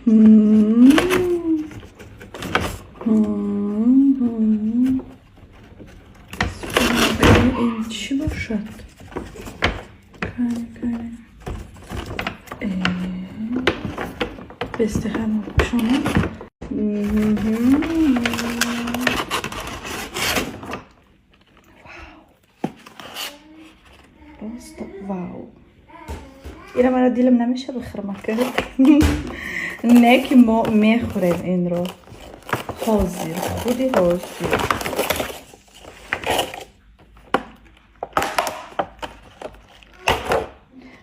این چی باشد؟ بسته همه شما واو اینا مرا دیلم نمیشه بخورم نه که ما میخوریم این رو حاضر خودی حاضر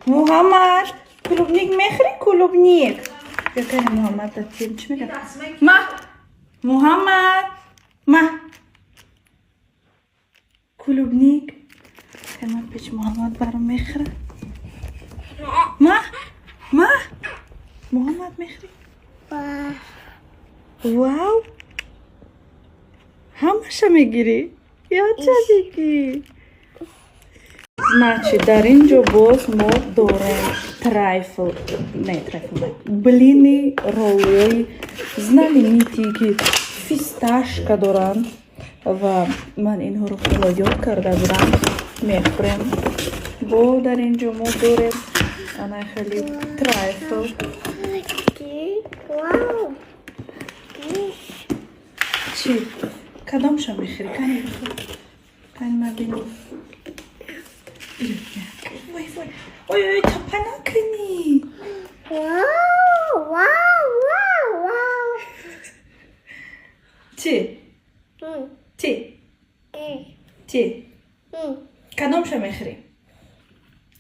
محمد کلوبنیک میخوری کلوبنیک بکنی محمد دادیم چی میگم محمد کلوبنیک من پیچ محمد برام میخوره محمد میخوری واو همشه میگیری یا چه دیگی значит در اینجا باز ما داریم трайфл блины роллы знаменитые که фисташка دارن و من اینها رو خیلی یاد کرده بودم میخوریم با در اینجا ما داریم انا خیلی трайфл چی؟ کدامشو میخوری؟ کنی ما بینیم وای تپا نکنی چی؟ کدامشو میخوری؟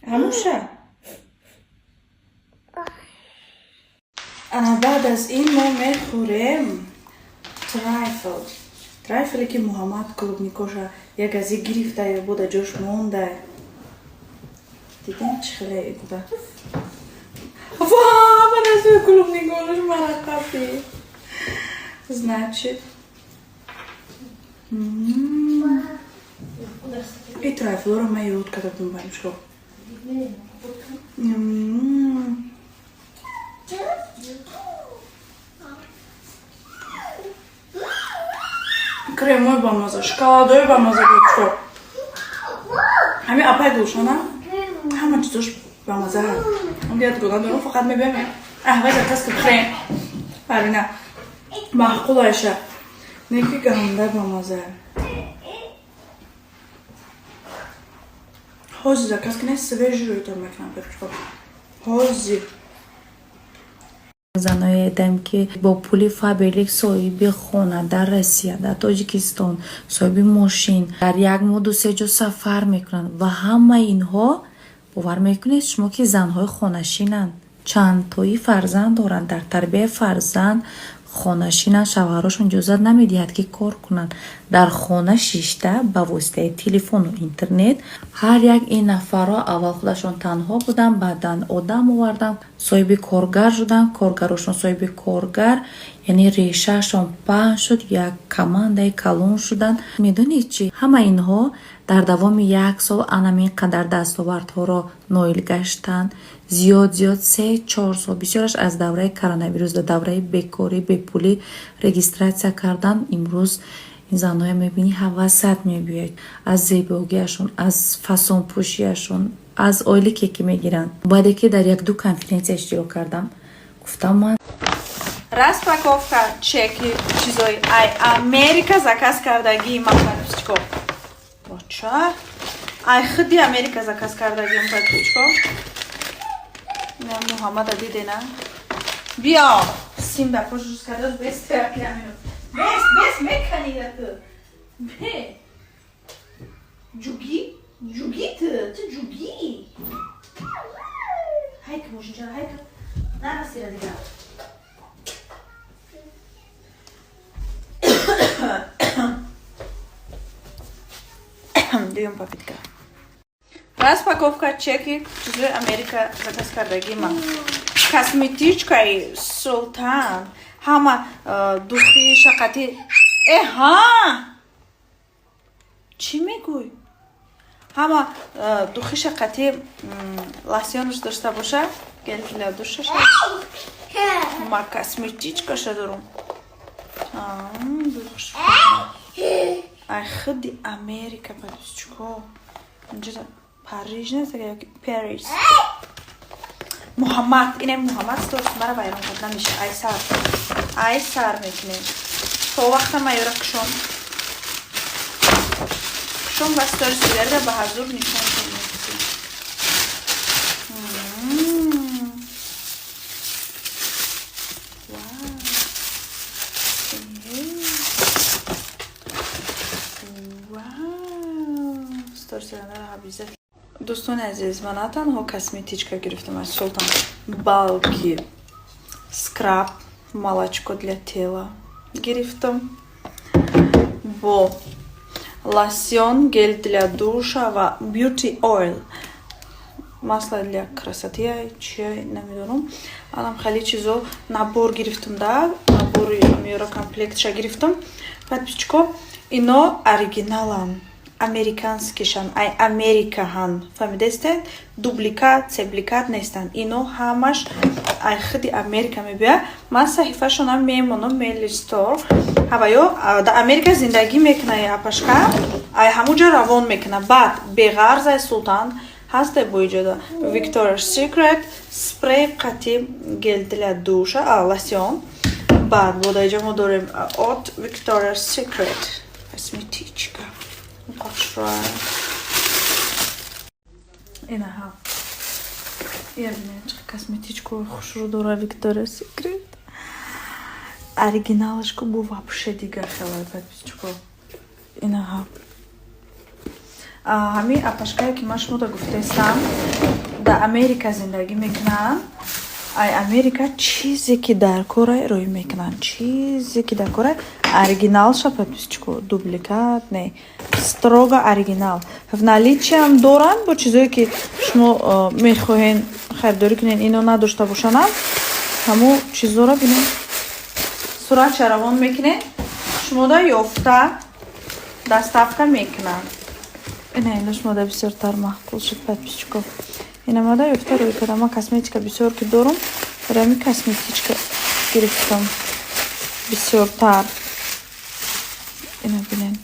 هموشو؟ بعد از این ما میخوریم трайфли که محمد کلوبنیکوشا یک ازی گرفته یا بوده جوش مونده دیدیم چه خیلی بوده вау من از توی کلوبنیکوش مرتبی значит і трайфл رو من یاد کردم بریم شو кремой ба маза, шоколадой ба маза буд шо. Ҳамин апай гӯшона ҳама чизош ба маза. Он дият гӯдан дорум фақат мебинем. Вай заказ ки крем. Барина. Маъқулаша. Неки ганда ба маза. ҳозир заказ ки не свежий то мекунам бирчо. ҳозир زنای ادم که با پول فابریک صاحب خانه در روسیه در تاجیکستان صاحب ماشین در یک ماه 2-3 جا سفر میکنن و همه اینها باور میکنید شما که زنهای خانه‌شینن چند تایی فرزند دارن در تربیت فرزند خانه‌شینن شوهراشون اجازه نمیدهد که کار کنن در خانه شیشته با واسطه تلفن و اینترنت هر یک این نفرها اول خودشون تنها بودن بعدن آدم آوردن صاحب کارگر شدن کارگراشون صاحب کارگر یعنی ریشهشون پهن شد یک کمانده کلون شدن میدونید چی همه اینها در دوام 1 سال انمین قدر دستاوردها را نایل گشتن زیاد 3-4 سال بسیارش از دوره کرونا ویروس در دوره بیکاری به پولی رجیستراسیون کردن امروز این زنهای میبینی حواست میبید از زیباییشون از فسون پوشیشون از آیلی که میگیرن بعد که در 1-2 کنفرانس اشتراک کردم گفتم من распаковка чеки чизои ай Америка заказ кардагии мампачко боча ай худи Америка заказ кардагии мампачко не Мухаммад диде на биё симба пошуш кадас бест кардам бест мекани дату бе ҷугит ту ҷуги ҳайка мошинҷа ҳайка нарасира дига даём попитка распаковка чеки чизои Америка заказ кардагии ман косметичкаи султан ҳама духи шақати эҳа чӣ мегӯй ҳама духи шақати лосьёнаш дошта боша гель для душа ма косметичкаша дорум. Ай худи Америка, подписчико. Инҷа Париж нест, яки Парис. Муҳаммад, ине Муҳаммад сторис мара вайрон кард намеша. Ай сар мекунем. То вақта майора кушон ва сторис берда ба ҳазур нишон кунем. Дӯстони азиз, ман на танҳо косметичка гирифтам аз Султан, балки скраб, молочко для тела гирифтам, бо лосьон, гель для душа ва beauty oil, масло для красоты, чия намедонам. Алам хеле чизо набор гирифтам, да, набори меёра комплектша гирифтам. Подписчико, ино оригиналан. Американскишан, ай Америкахан, фаҳмидастед? Дубликат, себликат нестанд. Ино ҳамаш ай худи Америка мебия. Ман саҳифашонам мемонам, мелистор. Ҳаваё да Америка зиндагӣ мекуна апашка, ай ҳамуҷа равон мекуна. Баъд беғарзай Султан ҳаст боиҷода. Victoria's Secret спрей қатӣ гель для душа, лосьон. Баъд бодаиҷа мо дорем от Victoria's Secret косметичка. Инаҳа. Ернеч косметичку хушру дора Victoria's Secret. Оригиналашку бу вообще дигар хелай подписчико. Инаҳа. Ҳами апашкае ки ман шумода гуфтестам, да Америка зиндагӣ мекунанд. Ай Америка чизе ки дар корай рӯй мекунанд. Чизе ки дар корай оригиналша подписчико, дубликат не. Строго оригинал. В наличиам доранд бо чизое ки шумо мехоҳен харидорӣ кунед, ино надошта бошанд. Ҳамо чизора бинед. Суратша равон мекунед. Шумода ёфта доставка мекунанд. Ина шумода бисёртар маҳқул шуд подписчико. Ина мода ёфта рӯй кардам. Ман косметика бисёр ки дорам. Барои косметичка гирифтам бисёртар. Ина бинед.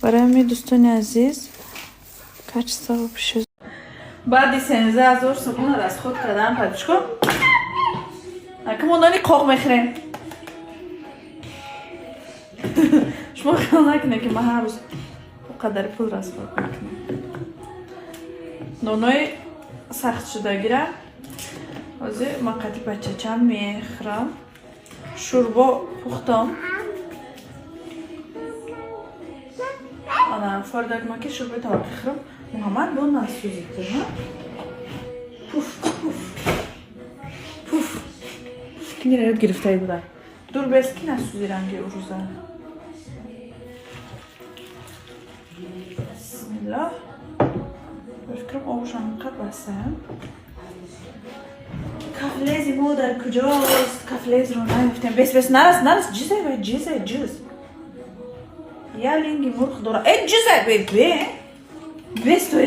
Барои дӯстони азиз, качество вообще. Баъди 13000 сомон расход кардам подписчико. Акамон нони қоқ мехӯрем. Шумо хиёл накунед ки ман ҳар рӯз бо қадари пул расход мекунам. Нонои сахтшудагира ҳозир ман қати бачачам мехӯрам. Шӯрбо пухтам. Ана фордагмаки шӯрбои таваққӣ хӯрам. Муҳаммад бо насӯзитӣ, ҳа? Пуф, пуф. Пуф. Кинира ёд гирифтаи буда. Дур бес ки насӯзи ранги урӯза. Бисмиллаҳ. Фикрам обушам инқадр басаям. Кафлези модар куҷост? Кафлезро наёфтем. Бес нарас ҷизай бай ҷиз. Я линги мурх дора. Ҷизай бай бес то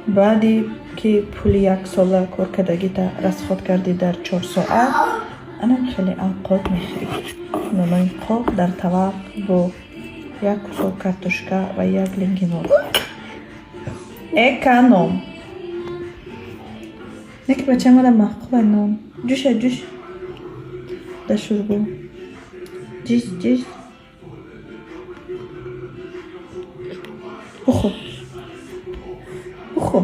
баъди ки пули 1 сола коркардагита расход кардӣ дар 4 соат, анам хеле авқот мехӯрӣ. Нонои қоқ дар тавақ бо 1 кусок картошка ва 1 линги мурх. Эконом. Неки бачаам ада маҳқула нон. Ҷуша да шӯрбо. Ҷиз. Бухо.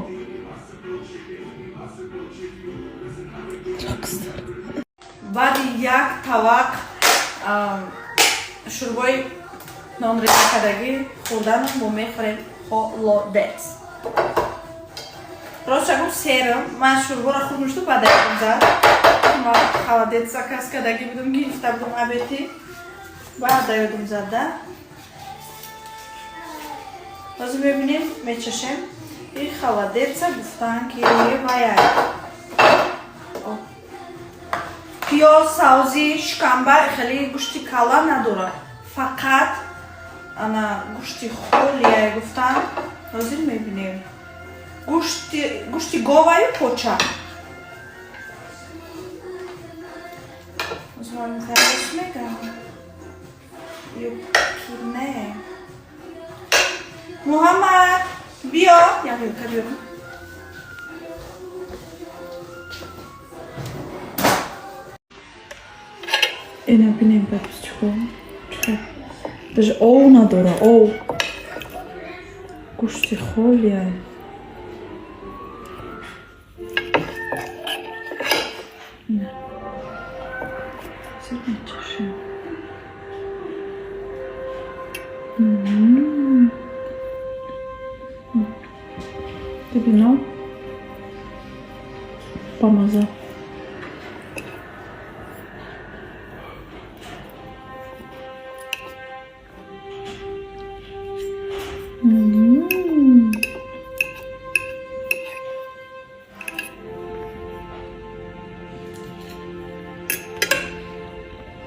Баъди 1 тавақ шӯрбои нонрезакадагӣ хӯрданам бо мехӯрем холодец. Ростшагум серум. Ман шӯрборо хуб нӯшта баъд ядам зад. Ман холодец закаскадагӣ будам гирифта будам абети. Баъд ядам зада. Ҳозир мебинем мечашем. И холодеца гуфтан ки ваяй. Пиёз, савзи, шикамба хеле гӯшти кала надорад. Фақат ана гӯшти холия гуфтан. Ҳозир мебинем. Гӯшти говаю поча. Sollen wir rausschmecken? Yuki, nee. Muhammad, bia. Ja, wir können. Ina binem babciku. Даже оу надора, оу. Кушайте холия. Тебе но? Помазал.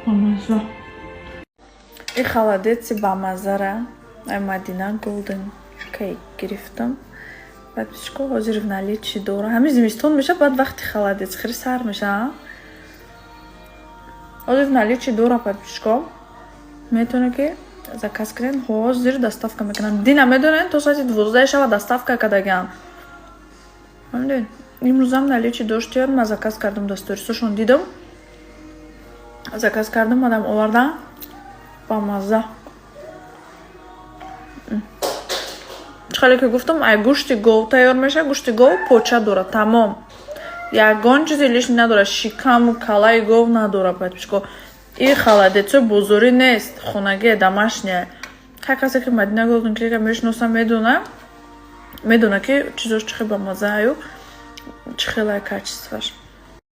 Помазал. И холодец бамазара. Ай Мадина Golden Cake гирифтам. Подписчико ҳозир в наличии дора. Ҳамин зимистон меша, баъд вақти холодец хеле сар меша. Ҳозир в наличии дора, подписчико. Метавонед ки заказ кунед. Ҳозир доставка мекунам. Дина медонед то соати 12 шава доставка кардагиам. Ҳамин имрӯзам наличии доштиёр. Ман заказ кардам, дасторисошон дидам. Заказ кардам, одам овардан. Ба мазза. Хеле ки гуфтам, ай гӯшти гов тайёр меша, гӯшти гов поча дорад, тамом. Ягон чизи лишни надорад, шикаму калаи гов надорад, подписчико. И холодецо бозорӣ нест, хонагие, домашняе. Ҳар касе ки Мадина Golden Cake мешиноса медона ки чизош чӣ хел ба маззааю, чӣ хелае качестваш.